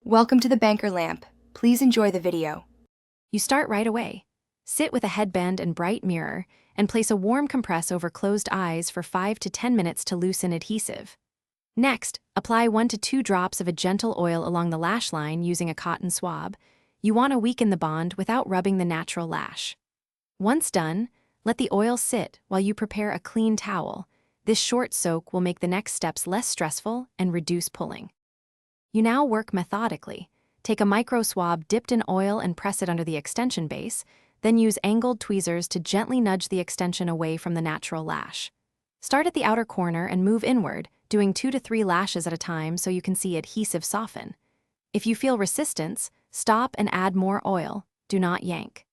Welcome to the banker lamp. Please enjoy the video. You start right away. Sit with a headband and bright mirror, and place a warm compress over closed eyes for 5 to 10 minutes to loosen adhesive. Next, apply 1 to 2 drops of a gentle oil along the lash line using a cotton swab. You want to weaken the bond without rubbing the natural lash. Once done, let the oil sit while you prepare a clean towel. This short soak will make the next steps less stressful and reduce pulling. You now work methodically. Take a micro swab dipped in oil and press it under the extension base, then use angled tweezers to gently nudge the extension away from the natural lash. Start at the outer corner and move inward, doing 2 to 3 lashes at a time so you can see adhesive soften. If you feel resistance, stop and add more oil. Do not yank.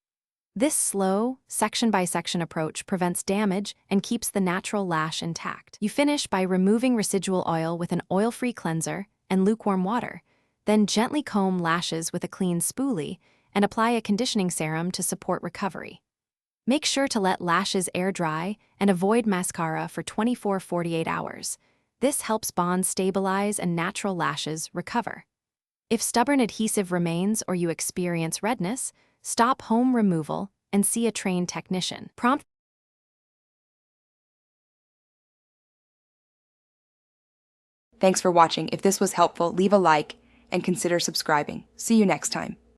This slow, section-by-section approach prevents damage and keeps the natural lash intact. You finish by removing residual oil with an oil-free cleanser and lukewarm water. Then gently comb lashes with a clean spoolie and apply a conditioning serum to support recovery. Make sure to let lashes air dry and avoid mascara for 24-48 hours. This helps bonds stabilize and natural lashes recover. If stubborn adhesive remains or you experience redness, stop home removal and see a trained technician. Thanks for watching. If this was helpful, leave a like and consider subscribing. See you next time.